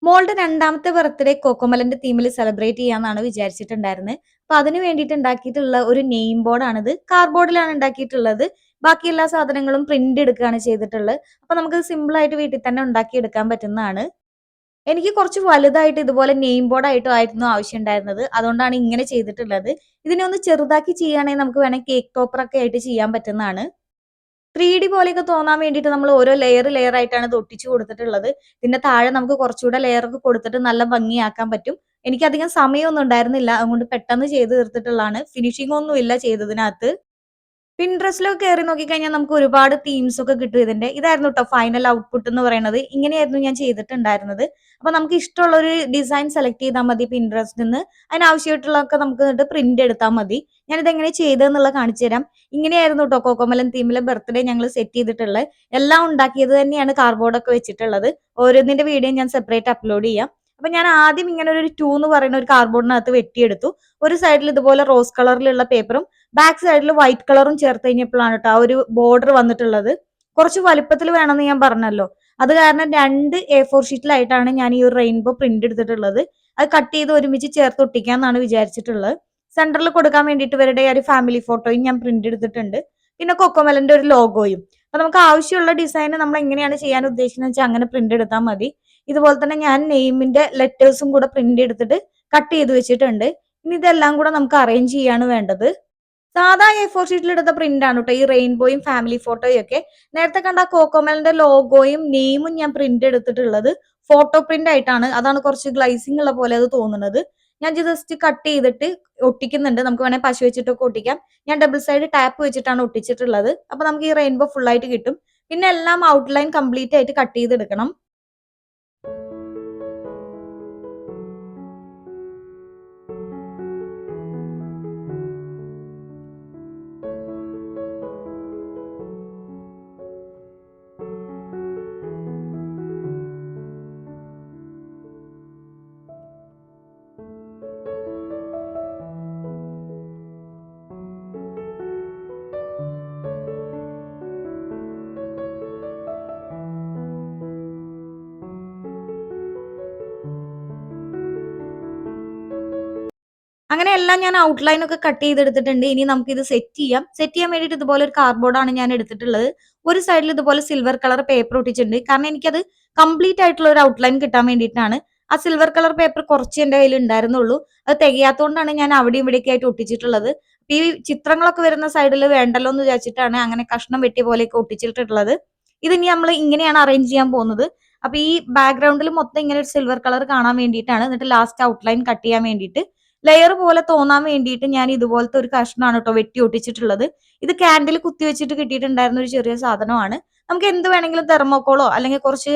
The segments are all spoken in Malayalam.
മോളുടെ രണ്ടാമത്തെ ബർത്ത്ഡേ കോക്കോമലന്റെ തീമിൽ സെലിബ്രേറ്റ് ചെയ്യാന്നാണ് വിചാരിച്ചിട്ടുണ്ടായിരുന്നത്. അപ്പൊ അതിന് വേണ്ടിയിട്ട് ഉണ്ടാക്കിയിട്ടുള്ള ഒരു നെയിം ബോർഡാണിത്. കാർഡ്ബോർഡിലാണ് ഉണ്ടാക്കിയിട്ടുള്ളത്. ബാക്കി എല്ലാ സാധനങ്ങളും പ്രിന്റ് എടുക്കുകയാണ് ചെയ്തിട്ടുള്ളത്. അപ്പൊ നമുക്ക് സിമ്പിൾ ആയിട്ട് വീട്ടിൽ തന്നെ ഉണ്ടാക്കി എടുക്കാൻ പറ്റുന്നതാണ്. എനിക്ക് കുറച്ച് വലുതായിട്ട് ഇതുപോലെ നെയിം ബോർഡ് ആയിട്ടും ആയിരുന്നു ആവശ്യം ഉണ്ടായിരുന്നത്. അതുകൊണ്ടാണ് ഇങ്ങനെ ചെയ്തിട്ടുള്ളത്. ഇതിനെ ഒന്ന് ചെറുതാക്കി ചെയ്യുകയാണെങ്കിൽ നമുക്ക് വേണമെങ്കിൽ കേക്ക് ടോപ്പർ ഒക്കെ ആയിട്ട് ചെയ്യാൻ പറ്റുന്നതാണ്. 3D പോലെയൊക്കെ തോന്നാൻ വേണ്ടിയിട്ട് നമ്മൾ ഓരോ ലെയർ ആയിട്ടാണ് ഇത് ഒട്ടിച്ചു കൊടുത്തിട്ടുള്ളത്. ഇതിന്റെ താഴെ നമുക്ക് കുറച്ചുകൂടെ ലെയർ ഒക്കെ കൊടുത്തിട്ട് നല്ല ഭംഗിയാക്കാൻ പറ്റും. എനിക്കധികം സമയമൊന്നും ഉണ്ടായിരുന്നില്ല. അതുകൊണ്ട് പെട്ടെന്ന് ചെയ്ത് തീർത്തിട്ടുള്ളതാണ്. ഫിനിഷിംഗ് ഒന്നും ഇല്ല ചെയ്തതിനകത്ത്. പിൻട്രസ്റ്റിലൊക്കെ കേറി നോക്കിക്കഴിഞ്ഞാൽ നമുക്ക് ഒരുപാട് തീംസ് ഒക്കെ കിട്ടും ഇതിന്റെ. ഇതായിരുന്നു ട്ടോ ഫൈനൽ ഔട്ട്പുട്ട് എന്ന് പറയുന്നത്. ഇങ്ങനെയായിരുന്നു ഞാൻ ചെയ്തിട്ടുണ്ടായിരുന്നത്. അപ്പൊ നമുക്ക് ഇഷ്ടമുള്ള ഒരു ഡിസൈൻ സെലക്ട് ചെയ്താൽ മതി പിൻട്രസ്റ്റിന്ന്. അതിനാവശ്യമായിട്ടുള്ളതൊക്കെ നമുക്ക് എന്നിട്ട് പ്രിന്റ് എടുത്താൽ മതി. ഞാനിത് എങ്ങനെ ചെയ്തതെന്നുള്ളത് കാണിച്ചു തരാം. ഇങ്ങനെയായിരുന്നു ട്ടോ കോക്കോമലൻ തീമിലെ ബർത്ത്ഡേ ഞങ്ങൾ സെറ്റ് ചെയ്തിട്ടുള്ളത്. എല്ലാം ഉണ്ടാക്കിയത് തന്നെയാണ് കാർഡ്ബോർഡൊക്കെ വെച്ചിട്ടുള്ളത്. ഓരോന്നിന്റെ വീഡിയോ ഞാൻ സെപ്പറേറ്റ് അപ്ലോഡ് ചെയ്യാം. അപ്പൊ ഞാൻ ആദ്യം ഇങ്ങനെ ഒരു 2 എന്ന് പറയുന്ന ഒരു കാർഡ്ബോർഡിനകത്ത് വെട്ടിയെടുത്തു. ഒരു സൈഡിൽ ഇതുപോലെ റോസ് കളറിലുള്ള പേപ്പറും ബാക്ക് സൈഡിൽ വൈറ്റ് കളറും ചേർത്ത് കഴിഞ്ഞപ്പോഴാണ് കേട്ടോ ആ ഒരു ബോർഡർ വന്നിട്ടുള്ളത്. കുറച്ച് വലുപ്പത്തിൽ വേണമെന്ന് ഞാൻ പറഞ്ഞല്ലോ. അത് കാരണം 2 A4 ഷീറ്റിലായിട്ടാണ് ഞാൻ ഈ ഒരു റെയിൻബോ പ്രിന്റ് എടുത്തിട്ടുള്ളത്. അത് കട്ട് ചെയ്ത് ഒരുമിച്ച് ചേർത്ത് ഒട്ടിക്കാന്നാണ് വിചാരിച്ചിട്ടുള്ളത്. സെന്ററിൽ കൊടുക്കാൻ വേണ്ടിയിട്ട് ഇവരുടെ ഒരു ഫാമിലി ഫോട്ടോയും ഞാൻ പ്രിന്റ് എടുത്തിട്ടുണ്ട്. പിന്നെ കൊക്കോമലന്റെ ഒരു ലോഗോയും. അപ്പൊ നമുക്ക് ആവശ്യമുള്ള ഡിസൈൻ നമ്മൾ എങ്ങനെയാണ് ചെയ്യാൻ ഉദ്ദേശിക്കുന്നത് വെച്ചാൽ അങ്ങനെ പ്രിന്റ് എടുത്താൽ മതി. ഇതുപോലെ തന്നെ ഞാൻ നെയിമിന്റെ ലെറ്റേഴ്സും കൂടെ പ്രിന്റ് എടുത്തിട്ട് കട്ട് ചെയ്ത് വെച്ചിട്ടുണ്ട്. ഇനി ഇതെല്ലാം കൂടെ നമുക്ക് അറേഞ്ച് ചെയ്യാണ് വേണ്ടത്. സാധാ A4 ഷീറ്റിൽ എടുത്ത പ്രിന്റ് ആണ് കേട്ടോ ഈ റെയിൻബോയും ഫാമിലി ഫോട്ടോയും ഒക്കെ. നേരത്തെ കണ്ട ആ കോക്കോമലിന്റെ ലോഗോയും നെയിമും ഞാൻ പ്രിന്റ് എടുത്തിട്ടുള്ളത് ഫോട്ടോ പ്രിന്റ് ആയിട്ടാണ്. അതാണ് കുറച്ച് ഗ്ലൈസിംഗ് ഉള്ള പോലെ അത് തോന്നുന്നത്. ഞാൻ ജസ്റ്റ് കട്ട് ചെയ്തിട്ട് ഒട്ടിക്കുന്നുണ്ട്. നമുക്ക് വേണേൽ പശ വെച്ചിട്ടൊക്കെ ഒട്ടിക്കാം. ഞാൻ ഡബിൾ സൈഡ് ടാപ്പ് വെച്ചിട്ടാണ് ഒട്ടിച്ചിട്ടുള്ളത്. അപ്പൊ നമുക്ക് ഈ റെയിൻബോ ഫുൾ ആയിട്ട് കിട്ടും. പിന്നെ എല്ലാം ഔട്ട്ലൈൻ കംപ്ലീറ്റ് ആയിട്ട് കട്ട് ചെയ്തെടുക്കണം. അങ്ങനെ എല്ലാം ഞാൻ ഔട്ട്ലൈൻ ഒക്കെ കട്ട് ചെയ്തെടുത്തിട്ടുണ്ട്. ഇനി നമുക്കിത് സെറ്റ് ചെയ്യാം. സെറ്റ് ചെയ്യാൻ വേണ്ടിയിട്ട് ഇതുപോലെ ഒരു കാർഡ്ബോർഡാണ് ഞാൻ എടുത്തിട്ടുള്ളത്. ഒരു സൈഡിൽ ഇതുപോലെ സിൽവർ കളർ പേപ്പർ ഒട്ടിച്ചിട്ടുണ്ട്. കാരണം എനിക്കത് കംപ്ലീറ്റ് ആയിട്ടുള്ള ഒരു ഔട്ട്ലൈൻ കിട്ടാൻ വേണ്ടിയിട്ടാണ്. ആ സിൽവർ കളർ പേപ്പർ കുറച്ച് എന്റെ കയ്യിൽ ഉണ്ടായിരുന്നുള്ളൂ. അത് തികയാത്തോണ്ടാണ് ഞാൻ അവിടെയും ഇവിടെയൊക്കെ ആയിട്ട് ഒട്ടിച്ചിട്ടുള്ളത്. ഈ ചിത്രങ്ങളൊക്കെ വരുന്ന സൈഡിൽ വേണ്ടല്ലോ എന്ന് വിചാരിച്ചിട്ടാണ് അങ്ങനെ കഷ്ണം വെട്ടിയ പോലെയൊക്കെ ഒട്ടിച്ചിട്ടുള്ളത്. ഇതിനി നമ്മൾ ഇങ്ങനെയാണ് അറേഞ്ച് ചെയ്യാൻ പോകുന്നത്. അപ്പൊ ഈ ബാക്ക്ഗ്രൗണ്ടിൽ മൊത്തം ഇങ്ങനെ ഒരു സിൽവർ കളർ കാണാൻ വേണ്ടിയിട്ടാണ്. എന്നിട്ട് ലാസ്റ്റ് ഔട്ട്ലൈൻ കട്ട് ചെയ്യാൻ വേണ്ടിയിട്ട് ലെയർ പോലെ തോന്നാൻ വേണ്ടിയിട്ട് ഞാൻ ഇതുപോലത്തെ ഒരു കഷ്ണമാണ് കേട്ടോ വെട്ടി ഒട്ടിച്ചിട്ടുള്ളത്. ഇത് ക്യാൻഡിൽ കുത്തി വെച്ചിട്ട് കിട്ടിയിട്ടുണ്ടായിരുന്ന ഒരു ചെറിയ സാധനമാണ്. നമുക്ക് എന്ത് വേണമെങ്കിലും തെർമോക്കോളോ അല്ലെങ്കിൽ കുറച്ച്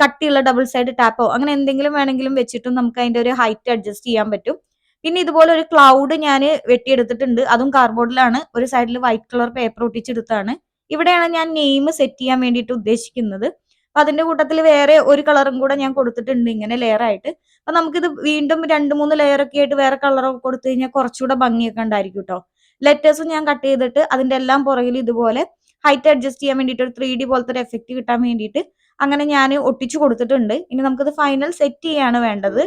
കട്ടിയുള്ള ഡബിൾ സൈഡ് ടാപ്പോ അങ്ങനെ എന്തെങ്കിലും വേണമെങ്കിലും വെച്ചിട്ടും നമുക്ക് അതിന്റെ ഒരു ഹൈറ്റ് അഡ്ജസ്റ്റ് ചെയ്യാൻ പറ്റും. പിന്നെ ഇതുപോലെ ഒരു ക്ലൗഡ് ഞാൻ വെട്ടിയെടുത്തിട്ടുണ്ട്. അതും കാർഡ്ബോർഡിലാണ്. ഒരു സൈഡിൽ വൈറ്റ് കളർ പേപ്പർ ഒട്ടിച്ചെടുത്താണ്. ഇവിടെയാണ് ഞാൻ നെയിം സെറ്റ് ചെയ്യാൻ വേണ്ടിയിട്ട് ഉദ്ദേശിക്കുന്നത്. അപ്പൊ അതിന്റെ കൂട്ടത്തിൽ വേറെ ഒരു കളറും കൂടെ ഞാൻ കൊടുത്തിട്ടുണ്ട് ഇങ്ങനെ ലെയർ ആയിട്ട്. അപ്പൊ നമുക്കിത് വീണ്ടും 2, 3 ലെയർ ഒക്കെ ആയിട്ട് വേറെ കളറൊക്കെ കൊടുത്തു കഴിഞ്ഞാൽ കുറച്ചുകൂടെ ഭംഗിയൊക്കെ ഉണ്ടായിരിക്കും കേട്ടോ. ലെറ്റേഴ്സും ഞാൻ കട്ട് ചെയ്തിട്ട് അതിന്റെ എല്ലാം പുറകിൽ ഇതുപോലെ ഹൈറ്റ് അഡ്ജസ്റ്റ് ചെയ്യാൻ വേണ്ടിയിട്ട് ഒരു 3D പോലത്തെ ഒരു എഫക്റ്റ് കിട്ടാൻ വേണ്ടിയിട്ട് അങ്ങനെ ഞാൻ ഒട്ടിച്ചു കൊടുത്തിട്ടുണ്ട്. ഇനി നമുക്കിത് ഫൈനൽ സെറ്റ് ചെയ്യാണ് വേണ്ടത്.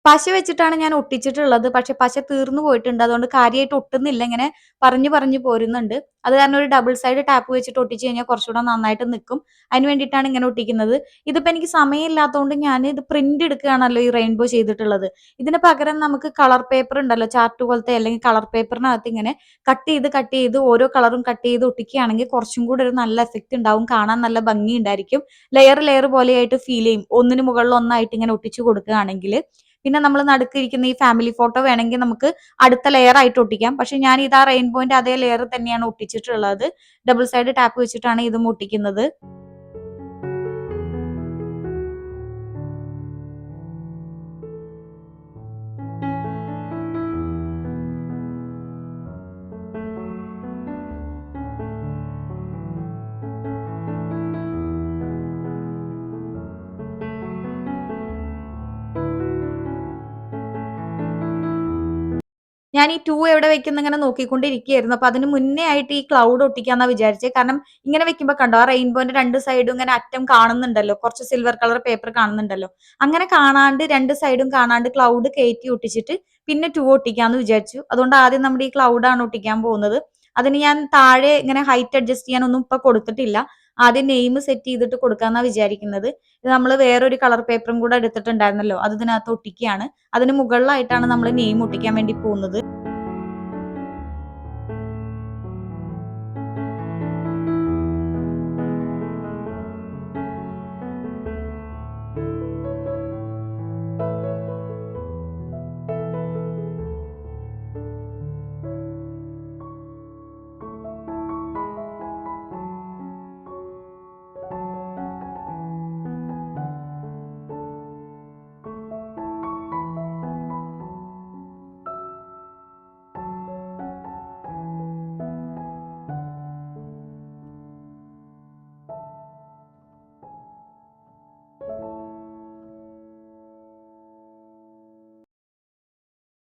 പശ വെച്ചിട്ടാണ് ഞാൻ ഒട്ടിച്ചിട്ടുള്ളത്. പക്ഷെ പശ തീർന്നു പോയിട്ടുണ്ട്. അതുകൊണ്ട് കാര്യമായിട്ട് ഒട്ടുന്നില്ല. ഇങ്ങനെ പറഞ്ഞു പോരുന്നുണ്ട്. അത് കാരണം ഒരു ഡബിൾ സൈഡ് ടാപ്പ് വെച്ചിട്ട് ഒട്ടിച്ച് കഴിഞ്ഞാൽ കുറച്ചുകൂടെ നന്നായിട്ട് നിക്കും. അതിന് വേണ്ടിയിട്ടാണ് ഇങ്ങനെ ഒട്ടിക്കുന്നത്. ഇതിപ്പോ എനിക്ക് സമയമില്ലാത്തതുകൊണ്ട് ഞാൻ ഇത് പ്രിന്റ് എടുക്കുകയാണല്ലോ ഈ റെയിൻബോ ചെയ്തിട്ടുള്ളത്. ഇതിന് പകരം നമുക്ക് കളർ പേപ്പർ ഉണ്ടല്ലോ ചാർട്ട് പോലത്തെ അല്ലെങ്കിൽ കളർ പേപ്പറിനകത്ത് ഇങ്ങനെ കട്ട് ചെയ്ത് ഓരോ കളറും കട്ട് ചെയ്ത് ഒട്ടിക്കുകയാണെങ്കിൽ കുറച്ചും കൂടെ ഒരു നല്ല എഫക്റ്റ് ഉണ്ടാവും. കാണാൻ നല്ല ഭംഗി ഉണ്ടായിരിക്കും. ലെയർ പോലെയായിട്ട് ഫീൽ ചെയ്യും. ഒന്നിന് മുകളിൽ ഒന്നായിട്ട് ഇങ്ങനെ ഒട്ടിച്ചു കൊടുക്കുകയാണെങ്കിൽ. പിന്നെ നമ്മൾ നടുക്കിരിക്കുന്ന ഈ ഫാമിലി ഫോട്ടോ വേണമെങ്കിൽ നമുക്ക് അടുത്ത ലെയർ ആയിട്ട് ഒട്ടിക്കാം. പക്ഷെ ഞാൻ ഇതാ റെയിൻബോന്റെ അതേ ലെയർ തന്നെയാണ് ഒട്ടിച്ചിട്ടുള്ളത്. ഡബിൾ സൈഡ് ടാപ്പ് വെച്ചിട്ടാണ് ഇതും ഒട്ടിക്കുന്നത്. ഞാൻ ഈ 2 എവിടെ വെക്കുംന്ന് ഇങ്ങനെ നോക്കിക്കൊണ്ടിരിക്കുകയായിരുന്നു. അപ്പൊ അതിന് മുന്നേ ആയിട്ട് ഈ ക്ലൗഡ് ഒട്ടിക്കാന്നാ വിചാരിച്ചേ. കാരണം ഇങ്ങനെ വെക്കുമ്പോ കണ്ടോ ആ റെയിൻബോന്റെ 2 സൈഡും ഇങ്ങനെ അറ്റം കാണുന്നുണ്ടല്ലോ. കുറച്ച് സിൽവർ കളർ പേപ്പർ കാണുന്നുണ്ടല്ലോ. അങ്ങനെ കാണാണ്ട് 2 സൈഡും കാണാണ്ട് ക്ലൗഡ് കയറ്റി ഒട്ടിച്ചിട്ട് പിന്നെ 2 ഒട്ടിക്കാന്ന് വിചാരിച്ചു. അതുകൊണ്ട് ആദ്യം നമ്മുടെ ഈ ക്ലൗഡാണ് ഒട്ടിക്കാൻ പോകുന്നത്. അതിന് ഞാൻ താഴെ ഇങ്ങനെ ഹൈറ്റ് അഡ്ജസ്റ്റ് ചെയ്യാനൊന്നും ഇപ്പൊ കൊടുത്തിട്ടില്ല. ആദ്യം നെയിം സെറ്റ് ചെയ്തിട്ട് കൊടുക്കാന്നാ വിചാരിക്കുന്നത്. ഇത് നമ്മള് വേറൊരു കളർ പേപ്പറും കൂടെ എടുത്തിട്ടുണ്ടായിരുന്നല്ലോ. അത് ഇതിനകത്ത് ഒട്ടിക്കുകയാണ്. അതിന് മുകളിലായിട്ടാണ് നമ്മൾ നെയിം ഒട്ടിക്കാൻ വേണ്ടി പോകുന്നത്.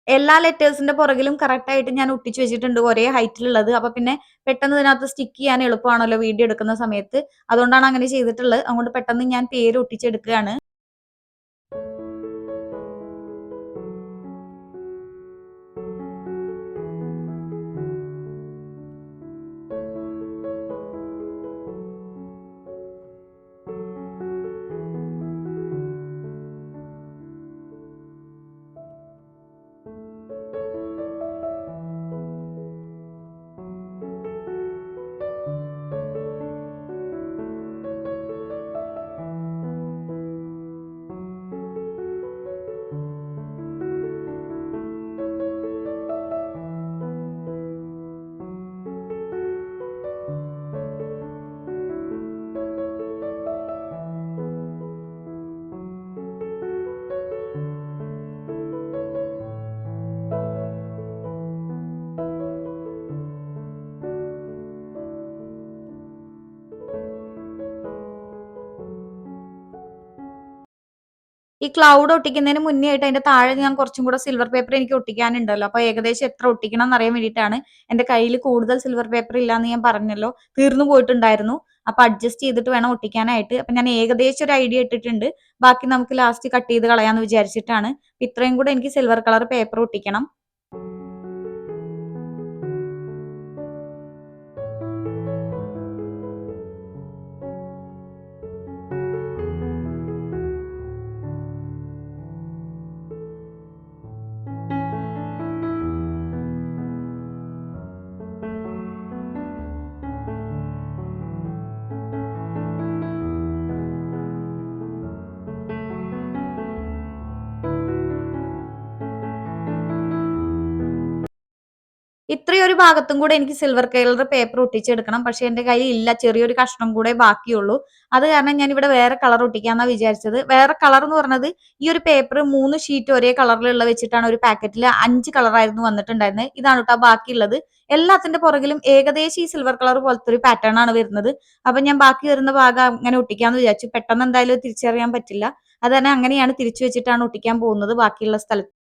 എല്ലാ ലെറ്റേഴ്സിന്റെ പുറകിലും കറക്റ്റ് ആയിട്ട് ഞാൻ ഒട്ടിച്ചു വെച്ചിട്ടുണ്ട് ഒരേ ഹൈറ്റിലുള്ളത്. അപ്പൊ പിന്നെ പെട്ടെന്ന് ഇതിനകത്ത് സ്റ്റിക്ക് ചെയ്യാൻ എളുപ്പമാണല്ലോ വീഡിയോ എടുക്കുന്ന സമയത്ത്. അതുകൊണ്ടാണ് അങ്ങനെ ചെയ്തിട്ടുള്ളത്. അതുകൊണ്ട് പെട്ടെന്ന് ഞാൻ പേര് ഒട്ടിച്ചെടുക്കുകയാണ്. ഈ ക്ലൗഡ് ഒട്ടിക്കുന്നതിന് മുന്നേ ആയിട്ട് അതിന്റെ താഴെ ഞാൻ കുറച്ചും കൂടെ സിൽവർ പേപ്പർ എനിക്ക് ഒട്ടിക്കാനുണ്ടല്ലോ. അപ്പൊ ഏകദേശം എത്ര ഒട്ടിക്കണം എന്നറിയാൻ വേണ്ടിയിട്ടാണ്. എന്റെ കയ്യിൽ കൂടുതൽ സിൽവർ പേപ്പർ ഇല്ലാന്ന് ഞാൻ പറഞ്ഞല്ലോ. തീർന്നു പോയിട്ടുണ്ടായിരുന്നു. അപ്പൊ അഡ്ജസ്റ്റ് ചെയ്തിട്ട് വേണം ഒട്ടിക്കാനായിട്ട്. അപ്പൊ ഞാൻ ഏകദേശം ഒരു ഐഡിയ ഇട്ടിട്ടുണ്ട്. ബാക്കി നമുക്ക് ലാസ്റ്റ് കട്ട് ചെയ്ത് കളയാന്ന് വിചാരിച്ചിട്ടാണ്. ഇത്രയും കൂടെ എനിക്ക് സിൽവർ കളർ പേപ്പർ ഒട്ടിക്കണം. ഇത്രയും ഒരു ഭാഗത്തും കൂടെ എനിക്ക് സിൽവർ കളർ പേപ്പർ ഒട്ടിച്ചെടുക്കണം. പക്ഷെ എന്റെ കയ്യിൽ ഇല്ല. ചെറിയൊരു കഷ്ണം കൂടെ ബാക്കിയുള്ളൂ. അത് കാരണം ഞാൻ ഇവിടെ വേറെ കളർ ഒട്ടിക്കാന്നാ വിചാരിച്ചത്. വേറെ കളർ എന്ന് പറഞ്ഞത് ഈ ഒരു പേപ്പർ 3 ഷീറ്റ് ഒരേ കളറിലുള്ള വെച്ചിട്ടാണ് ഒരു പാക്കറ്റിൽ 5 കളറായിരുന്നു വന്നിട്ടുണ്ടായിരുന്നത്. ഇതാണ് കേട്ടോ ബാക്കിയുള്ളത്. എല്ലാത്തിന്റെ പുറകിലും ഏകദേശം ഈ സിൽവർ കളർ പോലത്തെ ഒരു പാറ്റേൺ ആണ് വരുന്നത്. അപ്പൊ ഞാൻ ബാക്കി വരുന്ന ഭാഗം അങ്ങനെ ഒട്ടിക്കാന്ന് വിചാരിച്ചു. പെട്ടെന്ന് എന്തായാലും തിരിച്ചറിയാൻ പറ്റില്ല. അത് തന്നെ അങ്ങനെയാണ് തിരിച്ചു വെച്ചിട്ടാണ് ഒട്ടിക്കാൻ പോകുന്നത് ബാക്കിയുള്ള സ്ഥലത്ത്.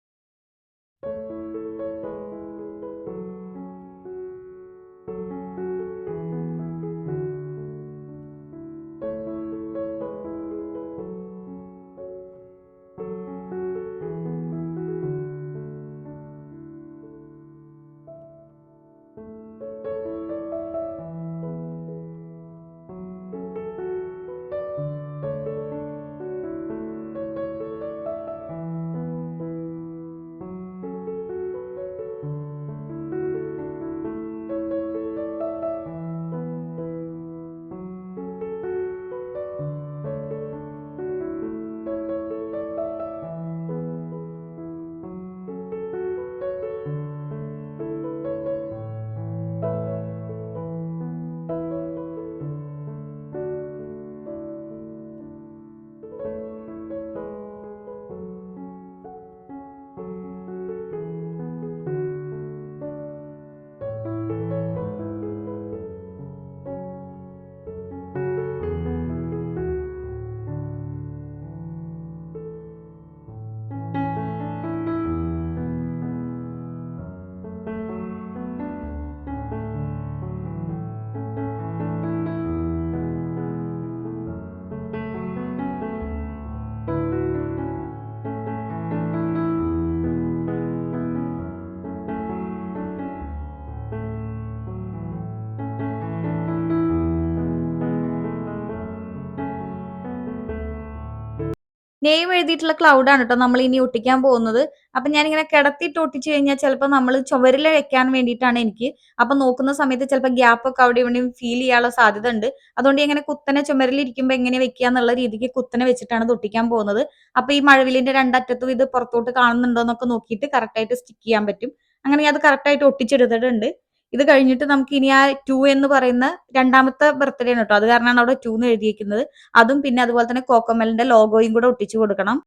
നെയിം എഴുതിയിട്ടുള്ള ക്ലൗഡാണ് ട്ടോ നമ്മളിനി ഒട്ടിക്കാൻ പോകുന്നത്. അപ്പൊ ഞാനിങ്ങനെ കിടത്തിയിട്ട് ഒട്ടിച്ചു കഴിഞ്ഞാൽ ചിലപ്പോ നമ്മള് ചുവരില് വെക്കാൻ വേണ്ടിയിട്ടാണ് എനിക്ക്. അപ്പൊ നോക്കുന്ന സമയത്ത് ചിലപ്പോ ഗ്യാപ്പൊക്കെ അവിടെയും ഇവിടെയും ഫീൽ ചെയ്യാനുള്ള സാധ്യത ഉണ്ട്. അതുകൊണ്ട് ഞാൻ ഇങ്ങനെ കുത്തനെ ചുമരിലിരിക്കുമ്പോ എങ്ങനെ വെക്കുക എന്നുള്ള രീതിക്ക് കുത്തനെ വെച്ചിട്ടാണ് ഇത് ഒട്ടിക്കാൻ പോകുന്നത്. അപ്പൊ ഈ മഴവില്ലിന്റെ രണ്ടറ്റത്തും ഇത് പുറത്തോട്ട് കാണുന്നുണ്ടോ എന്നൊക്കെ നോക്കിയിട്ട് കറക്റ്റ് ആയിട്ട് സ്റ്റിക്ക് ചെയ്യാൻ പറ്റും. അങ്ങനെ ഞാൻ അത് കറക്റ്റ് ആയിട്ട് ഒട്ടിച്ചെടുത്തിട്ടുണ്ട്. ഇത് കഴിഞ്ഞിട്ട് നമുക്ക് ഇനി ആ 2 എന്ന് പറയുന്ന രണ്ടാമത്തെ ബർത്ത്ഡേ ആണ് ട്ടോ. അത് കാരണമാണ് അവിടെ 2 എന്ന് എഴുതിയിരിക്കുന്നത്. അതും പിന്നെ അതുപോലെ തന്നെ കോക്കോമെലിന്റെ ലോഗോയും കൂടെ ഒട്ടിച്ചു കൊടുക്കണം.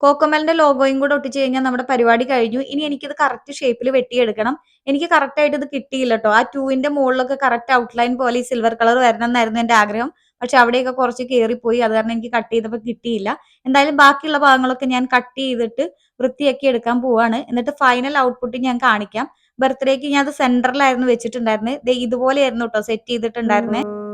കോക്കോമെലിന്റെ ലോഗോയും കൂടെ ഒട്ടിച്ച് കഴിഞ്ഞാൽ നമ്മുടെ പരിപാടി കഴിഞ്ഞു. ഇനി എനിക്കിത് കറക്റ്റ് ഷേപ്പിൽ വെട്ടിയെടുക്കണം. എനിക്ക് കറക്റ്റ് ആയിട്ട് ഇത് കിട്ടിയില്ല ട്ടോ. ആ 2ന്റെ മുകളിലൊക്കെ കറക്റ്റ് ഔട്ട്ലൈൻ പോലെ ഈ സിൽവർ കളർ വരണം എന്നായിരുന്നു എന്റെ ആഗ്രഹം. പക്ഷെ അവിടെയൊക്കെ കുറച്ച് കേറിപ്പോയി. അത് കാരണം എനിക്ക് കട്ട് ചെയ്തപ്പോൾ കിട്ടിയില്ല. എന്തായാലും ബാക്കിയുള്ള ഭാഗങ്ങളൊക്കെ ഞാൻ കട്ട് ചെയ്തിട്ട് വൃത്തിയാക്കി എടുക്കാൻ പോവാണ്. എന്നിട്ട് ഫൈനൽ ഔട്ട്പുട്ട് ഞാൻ കാണിക്കാം. ബർത്ത്ഡേക്ക് ഞാൻ അത് സെന്ററിലായിരുന്നു വെച്ചിട്ടുണ്ടായിരുന്നത്. ദേ ഇതുപോലെയായിരുന്നു ട്ടോ സെറ്റ് ചെയ്തിട്ടുണ്ടായിരുന്നത്.